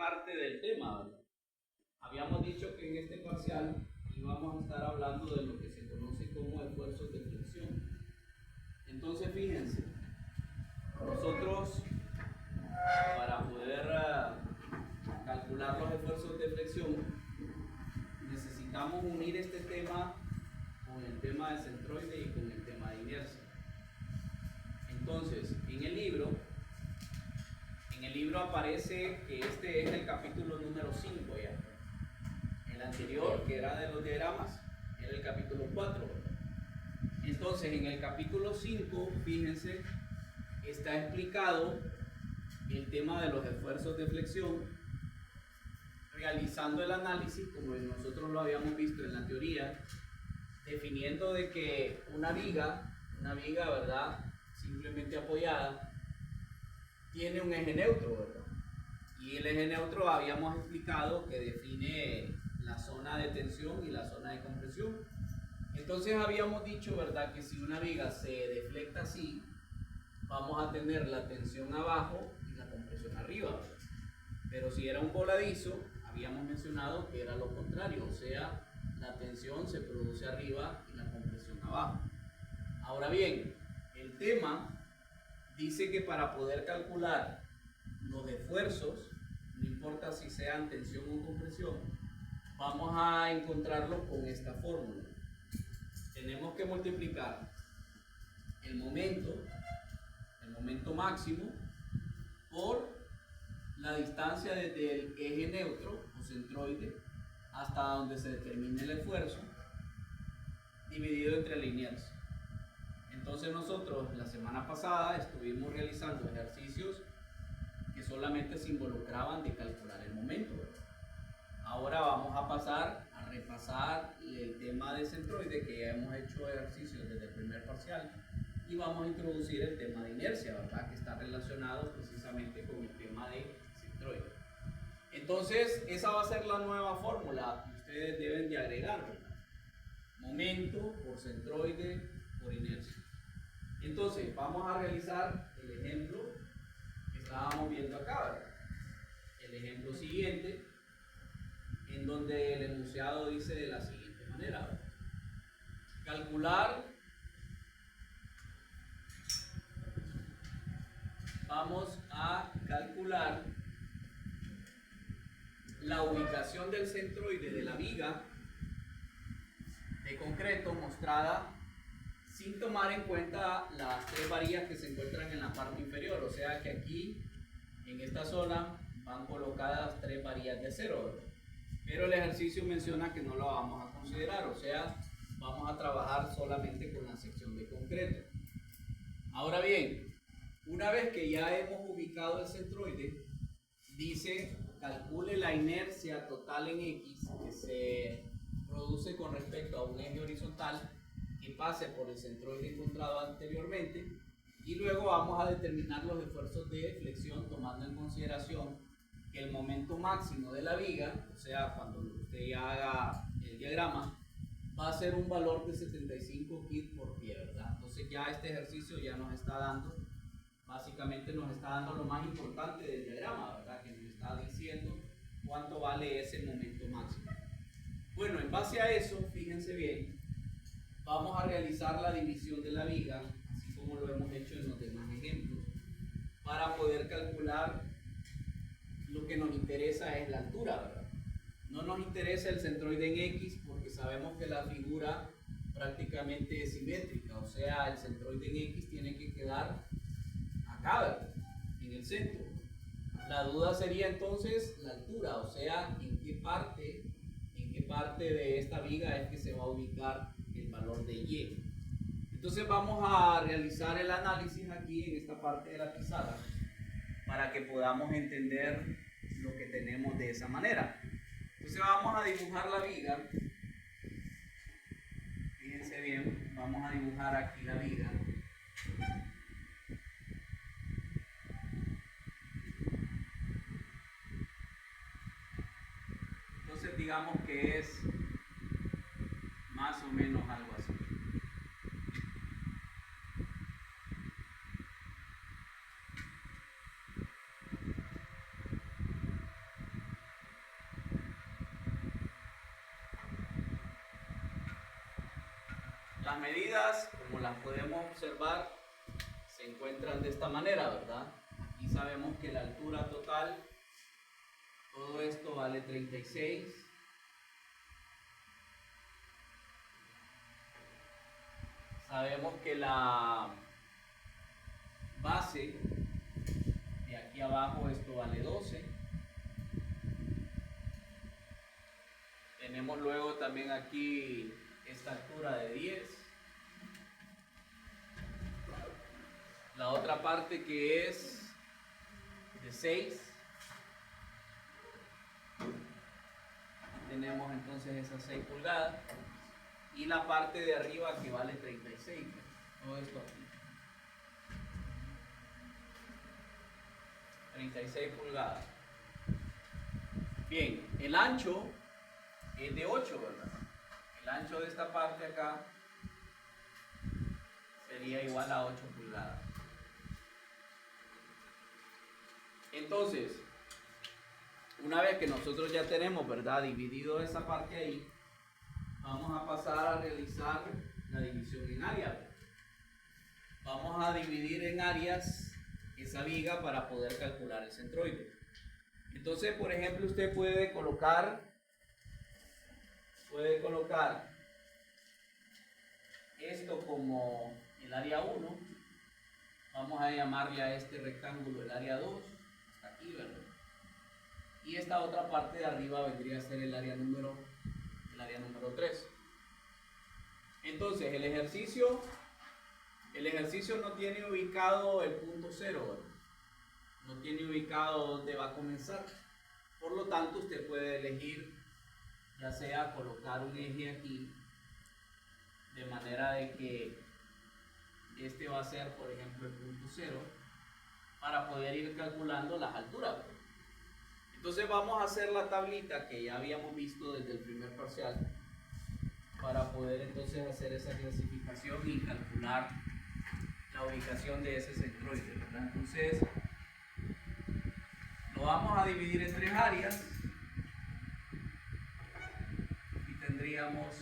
parte del tema, ¿verdad? Habíamos dicho que en este parcial íbamos a estar hablando de lo que se conoce como esfuerzos de flexión. Entonces, fíjense, nosotros para poder calcular los esfuerzos de flexión necesitamos unir este tema con el tema de centroide y con el tema de inercia. Entonces, en el libro aparece que este es el capítulo número 5 ya. El anterior, que era de los diagramas, era el capítulo 4. Entonces, en el capítulo 5, fíjense, está explicado el tema de los esfuerzos de flexión, realizando el análisis como nosotros lo habíamos visto en la teoría, definiendo de que una viga, ¿verdad?, simplemente apoyada, tiene un eje neutro, ¿verdad? Y el eje neutro habíamos explicado que define la zona de tensión y la zona de compresión. Entonces habíamos dicho, ¿verdad?, que si una viga se deflecta así, vamos a tener la tensión abajo y la compresión arriba, ¿verdad? Pero si era un voladizo, habíamos mencionado que era lo contrario, o sea, la tensión se produce arriba y la compresión abajo. Ahora bien, el tema dice que para poder calcular los esfuerzos, no importa si sean tensión o compresión, vamos a encontrarlo con esta fórmula. Tenemos que multiplicar el momento máximo, por la distancia desde el eje neutro o centroide hasta donde se determine el esfuerzo, dividido entre la inercia. Entonces nosotros la semana pasada estuvimos realizando ejercicios que solamente se involucraban de calcular el momento. Ahora vamos a pasar a repasar el tema de centroide, que ya hemos hecho ejercicios desde el primer parcial, y vamos a introducir el tema de inercia, ¿verdad?, que está relacionado precisamente con el tema de centroide. Entonces esa va a ser la nueva fórmula que ustedes deben de agregar, ¿verdad? Momento por centroide por inercia. Entonces vamos a realizar el ejemplo que estábamos viendo acá, ¿verdad? El ejemplo siguiente, en donde el enunciado dice de la siguiente manera, ¿verdad? Vamos a calcular la ubicación del centroide de la viga de concreto mostrada sin tomar en cuenta las tres varillas que se encuentran en la parte inferior, o sea que aquí en esta zona van colocadas tres varillas de acero, ¿verdad? Pero el ejercicio menciona que no lo vamos a considerar, o sea, vamos a trabajar solamente con la sección de concreto. Ahora bien, una vez que ya hemos ubicado el centroide, dice calcule la inercia total en X que se produce con respecto a un eje horizontal que pase por el centroide encontrado anteriormente, y luego vamos a determinar los esfuerzos de flexión tomando en consideración que el momento máximo de la viga, o sea, cuando usted ya haga el diagrama, va a ser un valor de 75 kg por pie, ¿verdad? Entonces ya este ejercicio ya nos está dando, básicamente nos está dando lo más importante del diagrama, ¿verdad?, que nos está diciendo cuánto vale ese momento máximo. Bueno, en base a eso, fíjense bien, vamos a realizar la división de la viga, así como lo hemos hecho en los demás ejemplos, para poder calcular. Lo que nos interesa es la altura, ¿verdad? No nos interesa el centroide en X porque sabemos que la figura prácticamente es simétrica, o sea, el centroide en X tiene que quedar acá, ¿verdad?, en el centro. La duda sería entonces la altura, o sea, en qué parte de esta viga es que se va a ubicar el valor de Y. Entonces vamos a realizar el análisis aquí en esta parte de la pizarra para que podamos entender lo que tenemos de esa manera. Entonces vamos a dibujar la viga. Fíjense bien, vamos a dibujar aquí la viga. Entonces digamos que es más o menos algo así. Las medidas, como las podemos observar, se encuentran de esta manera, ¿verdad? Aquí sabemos que la altura total, todo esto vale 36. Sabemos que la base de aquí abajo, esto vale 12. Tenemos luego también aquí esta altura de 10. La otra parte que es de 6. Tenemos entonces esas 6 pulgadas. Y la parte de arriba que vale 36. Todo esto aquí. 36 pulgadas. Bien, el ancho es de 8, ¿verdad? El ancho de esta parte acá sería igual a 8 pulgadas. Entonces, una vez que nosotros ya tenemos, ¿verdad?, dividido esa parte ahí, vamos a pasar a realizar la división en áreas. Vamos a dividir en áreas esa viga para poder calcular el centroide. Entonces, por ejemplo, usted puede colocar esto como el área 1. Vamos a llamarle a este rectángulo el área 2, hasta aquí, ¿verdad? Y esta otra parte de arriba vendría a ser el área número 3. Entonces, el ejercicio no tiene ubicado el punto 0, ¿verdad? No tiene ubicado dónde va a comenzar. Por lo tanto, usted puede elegir, ya sea colocar un eje aquí, de manera de que este va a ser, por ejemplo, el punto 0, para poder ir calculando las alturas. Entonces vamos a hacer la tablita que ya habíamos visto desde el primer parcial, para poder entonces hacer esa clasificación y calcular la ubicación de ese centroide, ¿verdad? Entonces lo vamos a dividir en 3 áreas y tendríamos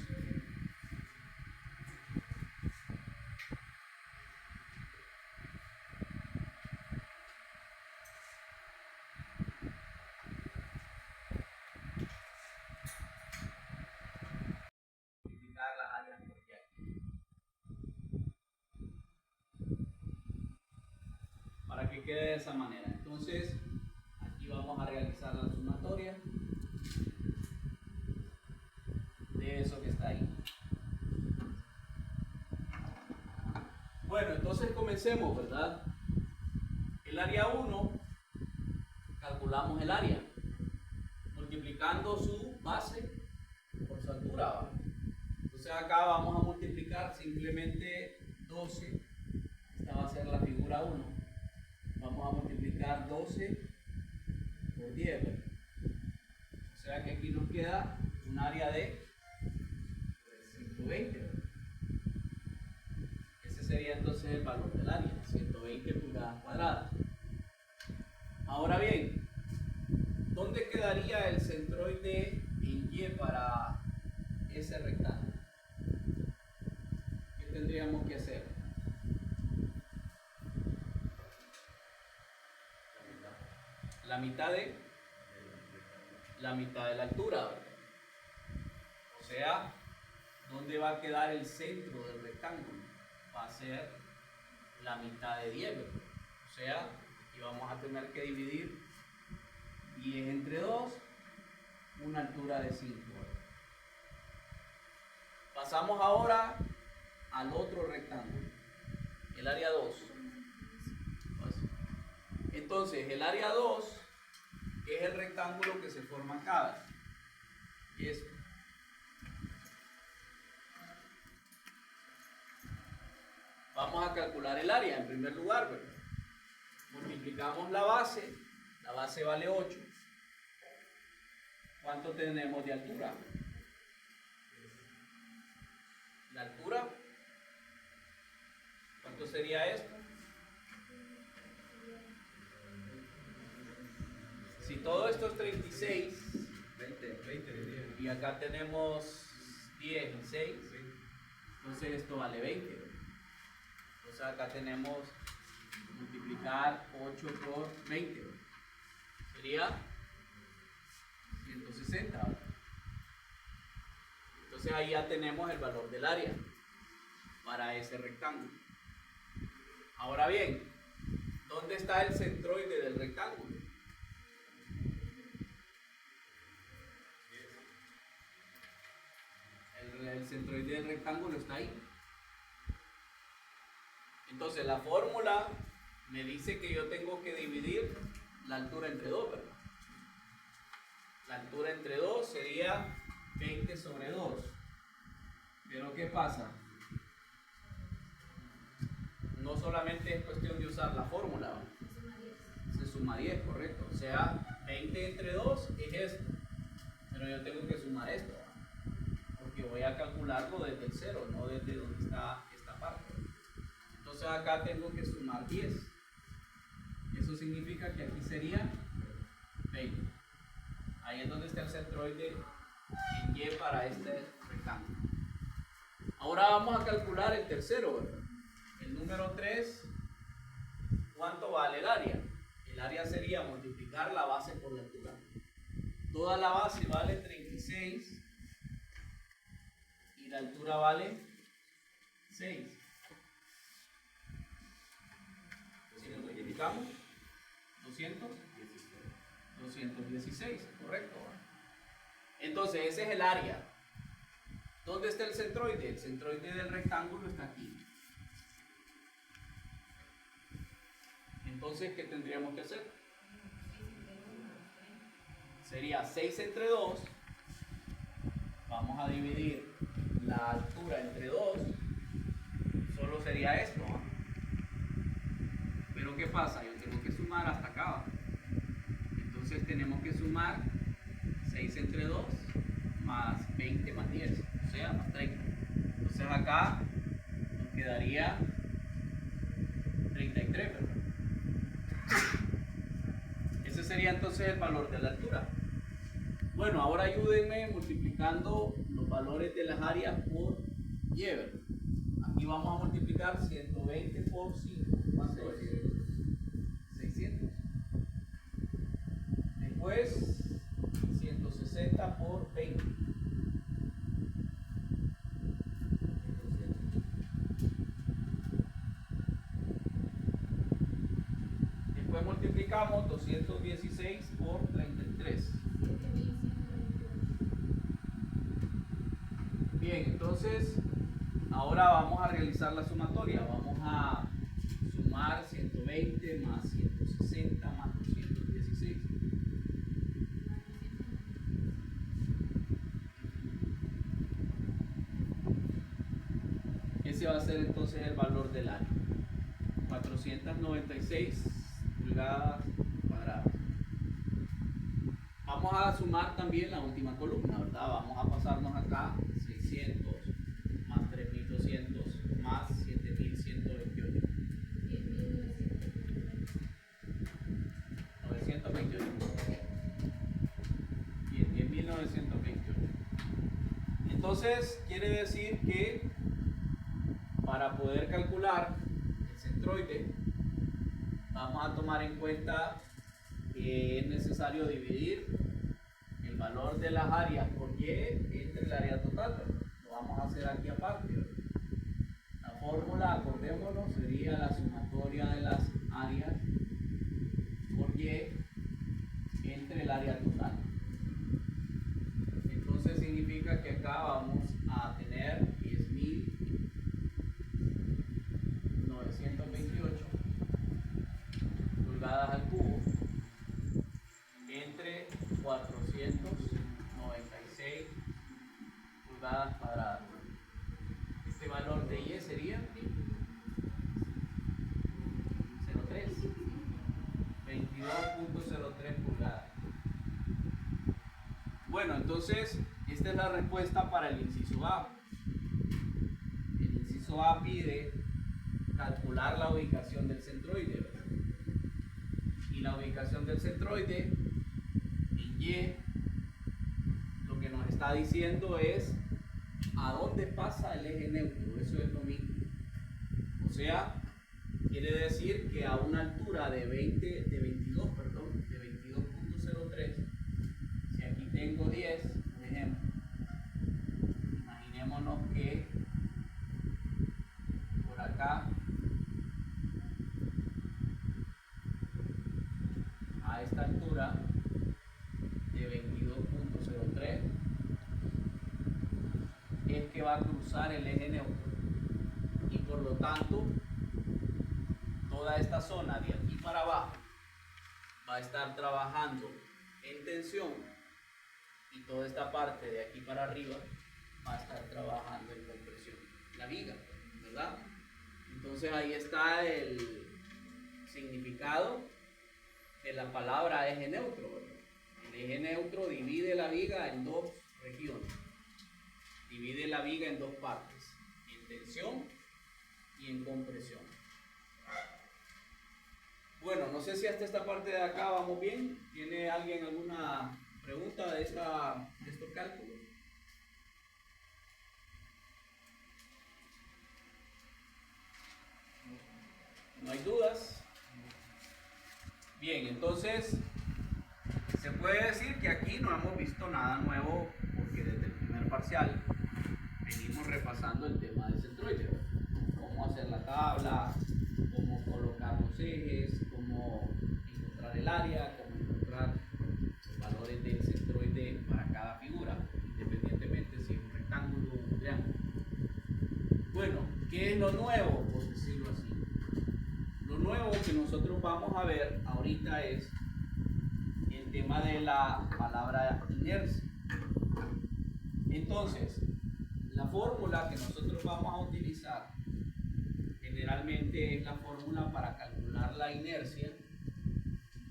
las áreas porque aquí, para que quede de esa manera. Entonces aquí vamos a realizar la sumatoria de eso que está ahí. Bueno, entonces comencemos, ¿verdad? El área 1, calculamos el área multiplicando su base por su altura, ¿va? Entonces acá vamos a multiplicar simplemente 12. Esta va a ser la figura 1. Vamos a multiplicar 12 por 10, ¿verdad? O sea que aquí nos queda un área de 120, ¿verdad? Ese sería entonces el valor del área, 120 pulgadas cuadradas. Ahora bien, ¿dónde quedaría el centroide en Y para ese rectángulo? ¿Qué tendríamos que hacer? La mitad de la altura, ¿verdad? O sea, ¿dónde va a quedar el centro del rectángulo? Va a ser la mitad de 10, ¿verdad? O sea, aquí vamos a tener que dividir 10 entre 2, una altura de 5. Pasamos ahora al otro rectángulo, el área 2. Entonces, el área 2 es el rectángulo que se forma acá. Y es vamos a calcular el área en primer lugar, ¿verdad? Multiplicamos la base vale 8. ¿Cuánto tenemos de altura? La altura, ¿cuánto sería esto? Si todo esto es 36, 20 y acá tenemos 10 y 6, Entonces esto vale 20. Entonces acá tenemos multiplicar 8 por 20. Sería 160. Entonces ahí ya tenemos el valor del área para ese rectángulo. Ahora bien, ¿dónde está el centroide del rectángulo? El centroide del rectángulo está ahí. Entonces la fórmula me dice que yo tengo que dividir la altura entre 2, ¿verdad? La altura entre 2 sería 20 sobre 2. Pero ¿qué pasa? No solamente es cuestión de usar la fórmula, ¿verdad? Se suma 10, correcto. O sea, 20 entre 2 es esto. Pero yo tengo que sumar esto, ¿verdad? Porque voy a calcularlo desde el 0, no desde donde está esta parte. Entonces acá tengo que sumar 10. Eso significa que aquí sería 20. Ahí es donde está el centroide en Y para este rectángulo. Ahora vamos a calcular el tercero, ¿verdad? El número 3, ¿cuánto vale el área? El área sería multiplicar la base por la altura. Toda la base vale 36 y la altura vale 6. Si lo multiplicamos, 216, correcto. Entonces ese es el área. ¿Dónde está el centroide? El centroide del rectángulo está aquí. Entonces, ¿qué tendríamos que hacer? Sería 6 entre 2. Vamos a dividir la altura entre 2. Solo sería esto, ¿no? Pero ¿qué pasa? Yo tengo que sumar hasta acá. Entonces tenemos que sumar 6 entre 2 más 20 más 10, o sea, más 30. Entonces acá nos quedaría 33, ¿verdad? Ese sería entonces el valor de la altura. Bueno, ahora ayúdenme multiplicando los valores de las áreas por Y, ¿verdad? Aquí vamos a multiplicar 120 por 5. ¿Cuánto es? 600. Después 160 por 20. Después multiplicamos 216 por 33. Bien, entonces ahora vamos a realizar la sumatoria. Vamos a sumar 120 más 160 más 216. Ese va a ser entonces el valor del área. 496 pulgadas cuadradas. Vamos a sumar también la última columna, ¿verdad? Vamos a pasarnos acá 600 más 3200 más 7128. 928. Bien, 10.928. Entonces, quiere decir que para poder calcular el centroide, vamos a tomar en cuenta que es necesario dividir el valor de las áreas por Y entre el área total, ¿verdad? Lo vamos a hacer aquí aparte, ¿verdad? La fórmula, acordémonos, sería la sumatoria de las áreas por Y entre el área total. Entonces significa que acá vamos a tener 10.928 pulgadas al cubo entre 496 pulgadas cuadradas. Este valor de Y sería 0,3, 22.03 pulgadas. Bueno, entonces esta es la respuesta para el inciso A. El inciso A pide calcular la ubicación del centroide, ¿verdad? Y la ubicación del centroide en Y, lo que nos está diciendo es a dónde pasa el eje neutro, eso es lo mismo. O sea, quiere decir que a una altura de 22.03, si aquí tengo 10, por ejemplo, imaginémonos que por acá a esta altura de 22.03 es que va a cruzar el eje neutro, y por lo tanto toda esta zona de aquí para abajo va a estar trabajando en tensión, y toda esta parte de aquí para arriba va a estar trabajando en compresión, la viga, ¿verdad? Entonces ahí está el significado de la palabra eje neutro, ¿verdad? El eje neutro divide la viga en dos regiones, divide la viga en dos partes, en tensión y en compresión. Bueno, no sé si hasta esta parte de acá vamos bien. ¿Tiene alguien alguna pregunta de estos cálculos? ¿No hay dudas? Bien, entonces se puede decir que aquí no hemos visto nada nuevo, porque desde el primer parcial venimos repasando el tema del centroide, cómo hacer la tabla, cómo colocar los ejes, cómo encontrar el área, cómo encontrar los valores del centroide para cada figura, independientemente si es un rectángulo o un triángulo. Bueno, ¿qué es lo nuevo, por decirlo así? Lo nuevo que nosotros vamos a ver ahorita es el tema de la palabra inercia. Entonces, la fórmula que nosotros vamos a utilizar generalmente es la fórmula para calcular la inercia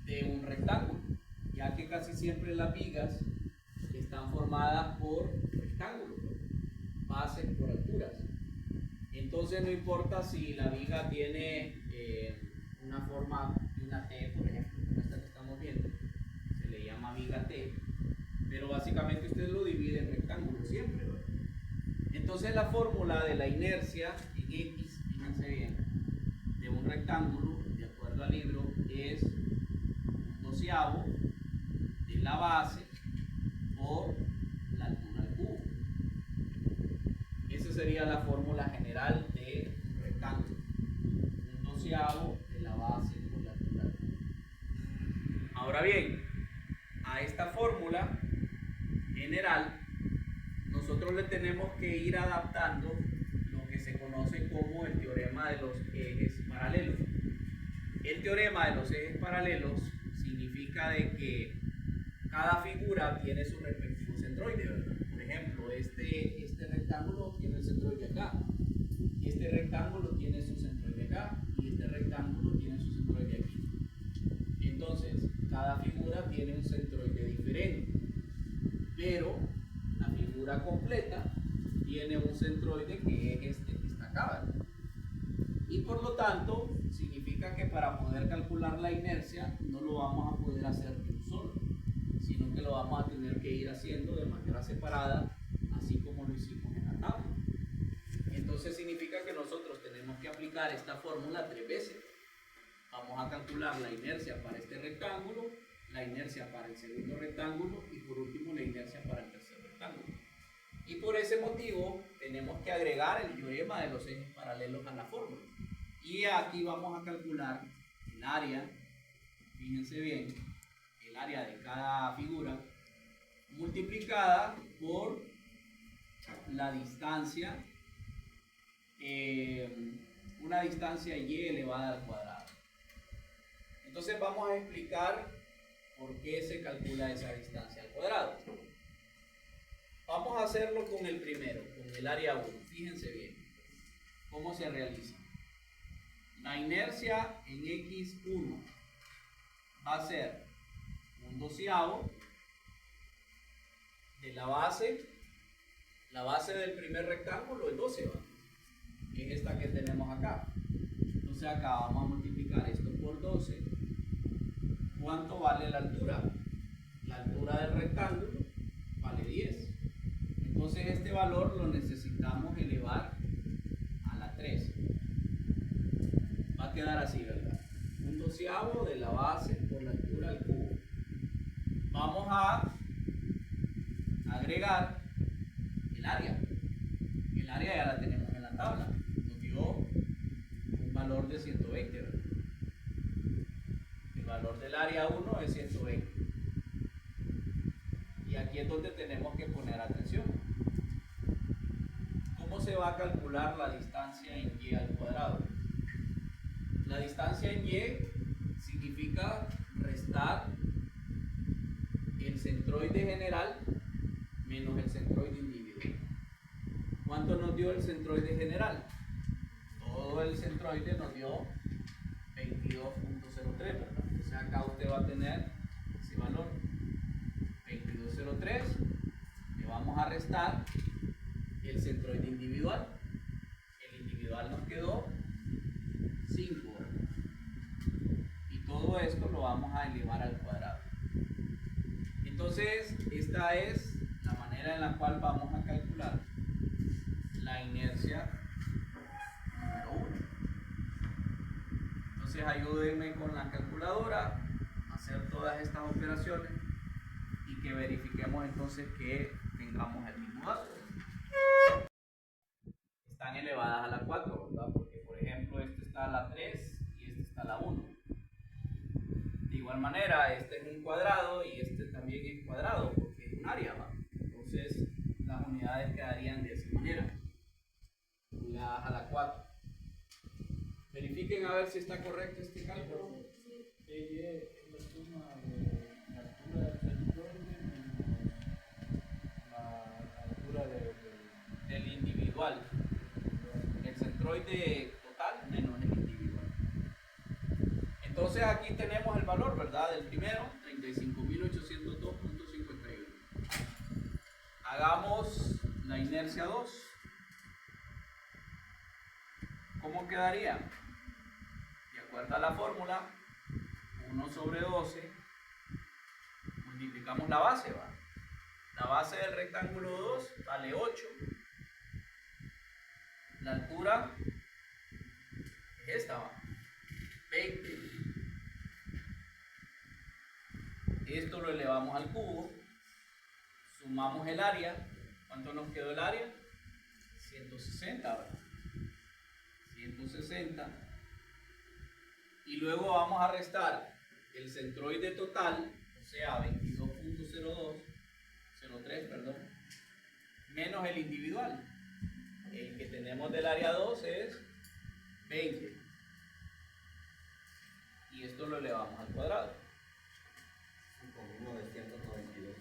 de un rectángulo, ya que casi siempre las vigas están formadas por rectángulos, bases por alturas. Entonces no importa si la viga tiene una forma de una T, por ejemplo, como esta que estamos viendo, se le llama viga T, pero básicamente usted lo divide en rectángulos siempre, ¿verdad? Entonces la fórmula de la inercia en X, fíjense bien, de un rectángulo, de acuerdo al libro, es 1/12 de la base por la altura al cubo. Esa sería la fórmula general de un rectángulo, 1/12 de la base por la altura al cubo. Ahora bien, a esta fórmula general nosotros le tenemos que ir adaptando lo que se conoce como el teorema de los ejes paralelos. El teorema de los ejes paralelos significa de que cada figura tiene su respectivo centroide, ¿verdad? Por ejemplo, este rectángulo tiene el centroide acá, este rectángulo tiene su centroide acá, y este rectángulo tiene su centroide aquí. Entonces, cada figura tiene un centroide diferente, pero la figura completa tiene un centroide que es este que está acá, ¿verdad? Y por lo tanto, significa que para poder calcular la inercia no lo vamos a poder hacer de un solo, sino que lo vamos a tener que ir haciendo de manera separada, así como lo hicimos en la tabla. Entonces significa que nosotros tenemos que aplicar esta fórmula 3 veces. Vamos a calcular la inercia para este rectángulo, la inercia para el segundo rectángulo y por último la inercia para el tercer rectángulo. Y por ese motivo tenemos que agregar el teorema de los ejes paralelos a la fórmula. Y aquí vamos a calcular el área, fíjense bien, el área de cada figura multiplicada por la distancia, una distancia y elevada al cuadrado. Entonces vamos a explicar por qué se calcula esa distancia al cuadrado. Vamos a hacerlo con el primero, con el área 1. Fíjense bien cómo se realiza. La inercia en X1 va a ser 1/12 de la base del primer rectángulo es 12, ¿va? Que es esta que tenemos acá. Entonces acá vamos a multiplicar esto por 12. ¿Cuánto vale la altura? La altura del rectángulo vale 10. Entonces este valor lo 1/12 de la base por la altura al cubo. Vamos a agregar el área. El área ya la tenemos en la tabla. Nos dio un valor de 120, ¿verdad? El valor del área 1 es 120. Y aquí es donde tenemos que poner atención. ¿Cómo se va a calcular la distancia en y al cuadrado? La distancia en y significa restar el centroide general menos el centroide individual. ¿Cuánto nos dio el centroide general? Todo el centroide nos dio 22.03, ¿verdad? Entonces acá usted va a tener ese valor 22.03. Le vamos a restar el centroide individual. El individual nos quedó 5. Y todo esto lo vamos a elevar al cuadrado. Entonces, esta es la manera en la cual vamos a calcular la inercia número 1. Entonces, ayúdenme con la calculadora a hacer todas estas operaciones y que verifiquemos entonces que tengamos el mismo dato. Están elevadas a la 4, ¿verdad? Porque, por ejemplo, este está a la 3 y este está a la 1. De igual manera, este es un cuadrado y este también es cuadrado porque es un área, ¿va? Entonces, las unidades quedarían de esa manera, elevadas a la 4. Verifiquen a ver si está correcto este cálculo. Es la suma de la altura del centroide menos la altura del individual. El centroide total menos el individual. Entonces aquí tenemos el valor, ¿verdad? Del primero, 35.802.51. Hagamos la inercia 2. ¿Cómo quedaría? De acuerdo a la fórmula, 1/12, multiplicamos la base, ¿va? La base del rectángulo 2 vale 8. La altura es esta, ¿va? 20. Esto lo elevamos al cubo, sumamos el área. ¿Cuánto nos quedó el área? 160, ¿verdad? 160. Y luego vamos a restar el centroide total, o sea 22.03, perdón, menos el individual. El que tenemos del área 2 es 20. Y esto lo elevamos al cuadrado. 5.992.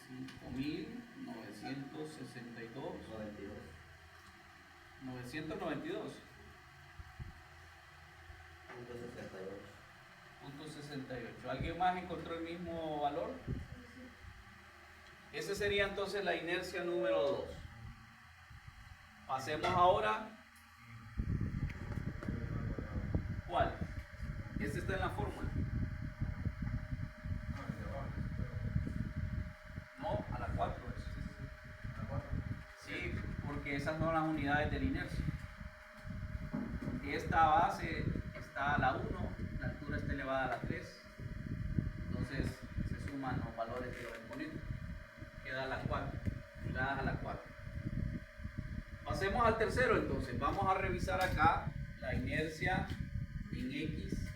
5.962. 992. 0.68. ¿Alguien más encontró el mismo valor? Ese sería entonces la inercia número 2. Pasemos ahora. ¿Cuál? Este está en la fórmula. No, a la 4 es. Sí, porque esas son las unidades de la inercia. Esta base está a la 1, la altura está elevada a la 3. Entonces se suman los valores de los exponentes. Queda a la 4, ligadas a la 4. Pasemos al tercero entonces. Vamos a revisar acá la inercia en X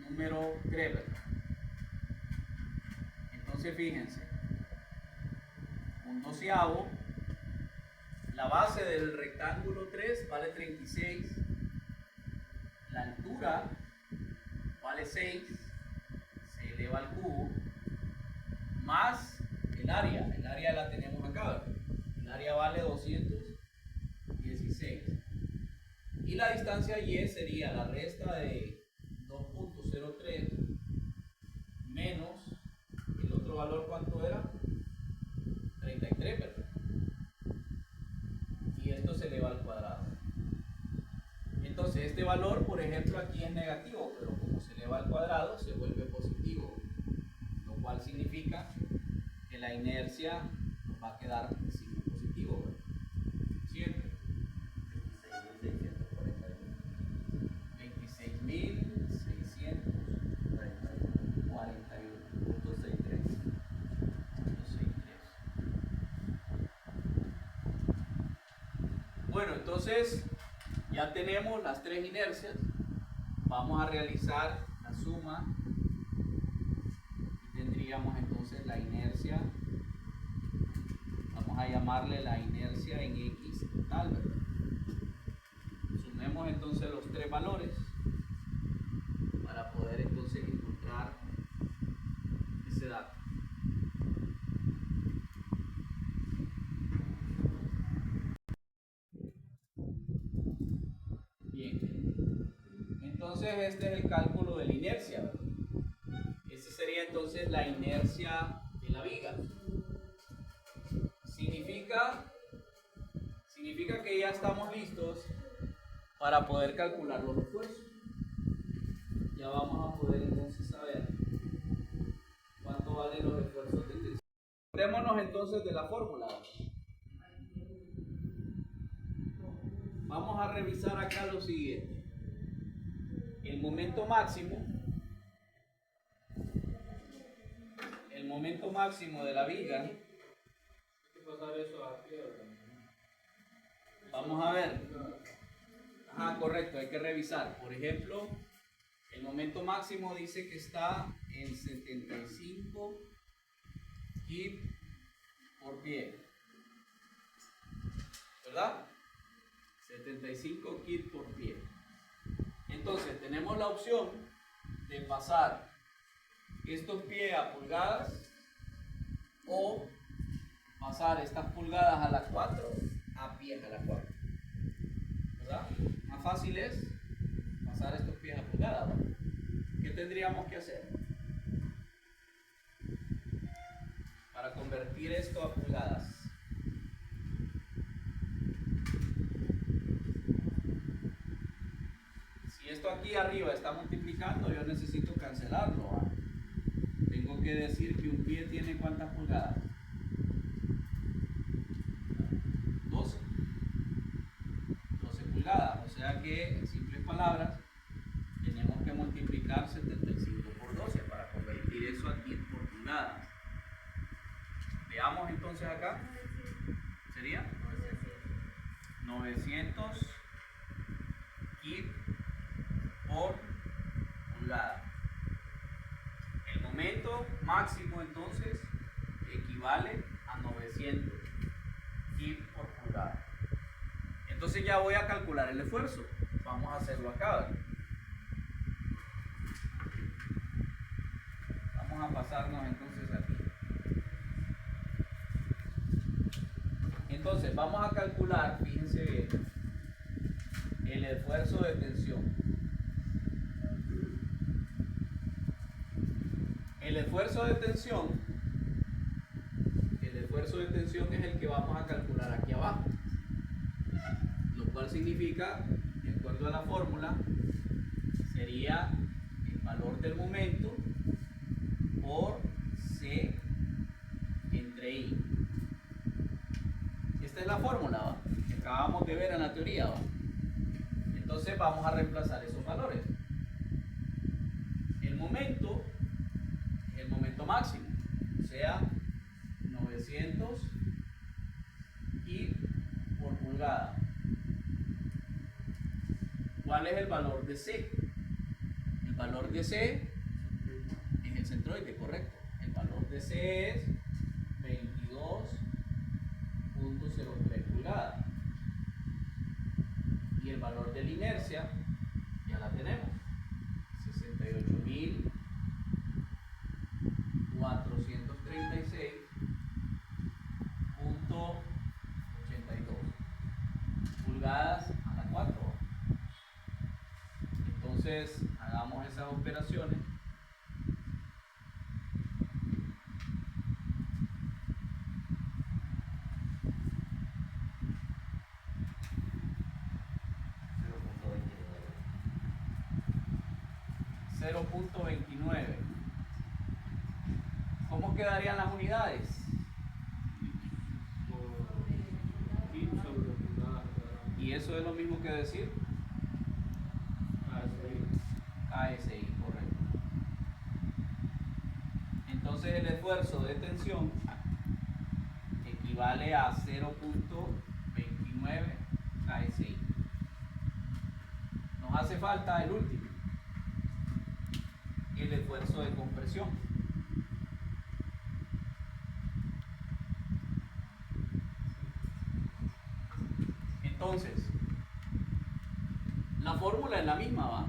número 3, ¿verdad? Entonces fíjense, 1/12, la base del rectángulo 3 vale 36, la altura vale 6, se eleva al cubo, más el área la tenemos acá, ¿verdad? El área vale 216. Y la distancia y sería la resta de 2.03 menos el otro valor, ¿cuánto era? 33, ¿verdad? Y esto se eleva al cuadrado. Entonces este valor, por ejemplo, aquí es negativo, pero como se eleva al cuadrado se vuelve positivo, lo cual significa que la inercia nos va a quedar de signo positivo, ¿verdad? Siempre. 38.641.63. Bueno, entonces ya tenemos las tres inercias. Vamos a realizar la suma. Tendríamos entonces la inercia. Vamos a llamarle la inercia en X total, ¿verdad? Sumemos entonces los tres valores para poder entonces encontrar ese dato. Bien, entonces este es el cálculo de la inercia, ¿verdad? Esa sería entonces la inercia de la viga. Significa que ya estamos listos para poder calcular los esfuerzos. Ya vamos a poder entonces saber cuánto valen los esfuerzos de tensión. Acordémonos entonces de la fórmula. Vamos a revisar acá lo siguiente. El momento máximo de la viga. Hay que pasar eso a piedra. Vamos a ver. Correcto, hay que revisar. Por ejemplo, el momento máximo dice que está en 75 kip por pie. ¿Verdad? 75 kip por pie. Entonces, tenemos la opción de pasar estos pies a pulgadas o pasar estas pulgadas a las 4 a pies a las 4. ¿Verdad? Más fácil es pasar estos pies a pulgadas, ¿no? ¿Qué tendríamos que hacer para convertir esto a pulgadas? Si esto aquí arriba está multiplicando, yo necesito cancelarlo, ¿va? Tengo que decir que un pie tiene ¿cuántas pulgadas? 12 pulgadas, o sea que en simples palabras tenemos que multiplicar 75 por 12 para convertir eso a 10 por pulgadas. Veamos entonces acá, sería 900 kip por pulgada. El momento máximo entonces equivale a 900 kip por pulgada. Entonces ya voy a calcular el esfuerzo. Vamos a hacerlo acá, ¿verdad? Vamos a pasarnos entonces aquí. Entonces vamos a calcular, fíjense bien, el esfuerzo de tensión. El esfuerzo de tensión es el que vamos a calcular aquí abajo, lo cual significa, de acuerdo a la fórmula, sería el valor del momento por C entre I. Esta es la fórmula, ¿va? Que acabamos de ver en la teoría, ¿va? Entonces vamos a reemplazar esos valores. El momento es el momento máximo, o sea, 900 kip por pulgada. ¿Cuál es el valor de C? El valor de C es el centroide, correcto. El valor de C es 22.03 pulgadas. Y el valor de la inercia ya la tenemos, 68.436.82 pulgadas a la 4. Entonces hagamos esas operaciones. .29. ¿Cómo quedarían las unidades? Y eso es lo mismo que decir KSI, correcto. Entonces el esfuerzo de tensión equivale a 0.29 KSI. Nos hace falta el último, el esfuerzo de compresión. Entonces, la fórmula es la misma, ¿va?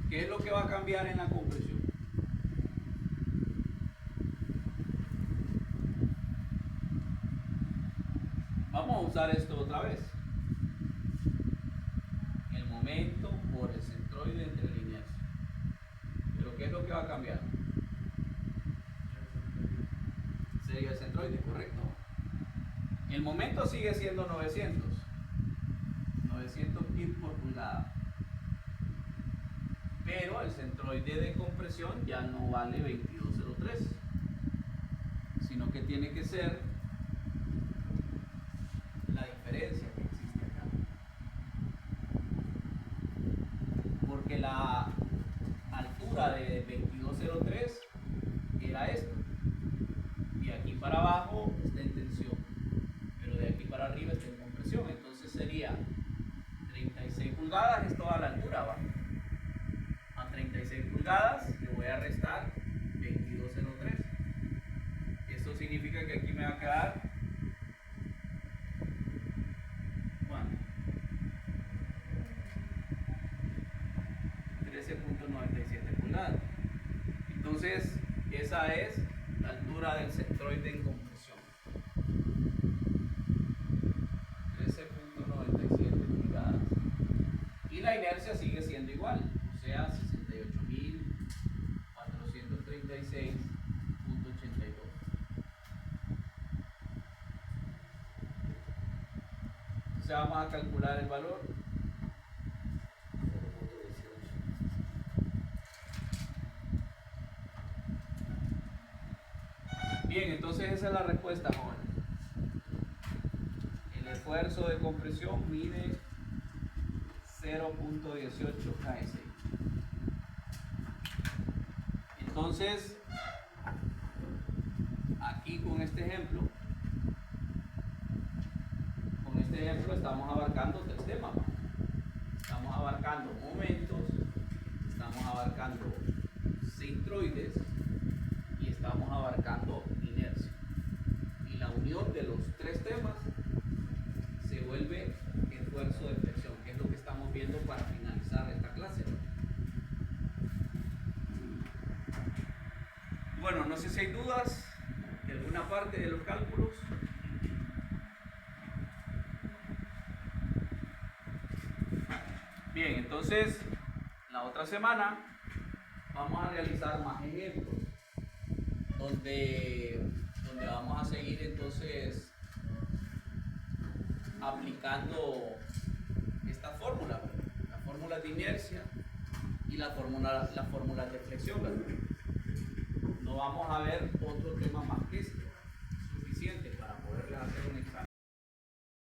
¿Qué es lo que va a cambiar en la compresión? Vamos a usar esto otra vez. El momento por el centroide entre la inercia. ¿Pero qué es lo que va a cambiar? Sería el centroide, correcto. El momento sigue siendo 900 kg por pulgada. Pero el centroide de compresión ya no vale 2203, sino que tiene que ser la diferencia que existe acá. Porque la altura de 2203 era esto. Y aquí para abajo está en tensión, pero de aquí para arriba está en compresión. Entonces sería 36 pulgadas, es toda la altura, ¿va? A 36 pulgadas le voy a restar 2203. Eso significa que aquí me va a quedar 13.97 pulgadas. Entonces esa es la altura del centroide en compresión. 13.97 pulgadas. Y la inercia sigue siendo igual, o sea, 68.436.82. Entonces vamos a calcular el valor. 0.18. Bien, entonces esa es la respuesta, jóvenes. El esfuerzo de compresión mide 0.18 KSI. Entonces, aquí con este ejemplo estamos abarcando tres temas. Estamos abarcando momentos, estamos abarcando centroides y estamos abarcando inercia. Y la unión de los tres temas se vuelve esfuerzo de flexión, que es lo que estamos viendo para finalizar esta clase. Bueno, no sé si hay dudas de alguna parte de los cálculos. Bien, entonces la otra semana vamos a realizar más ejemplos donde vamos a seguir entonces aplicando esta fórmula, la fórmula de inercia y la fórmula de flexión, ¿verdad? No vamos a ver otro tema más que este.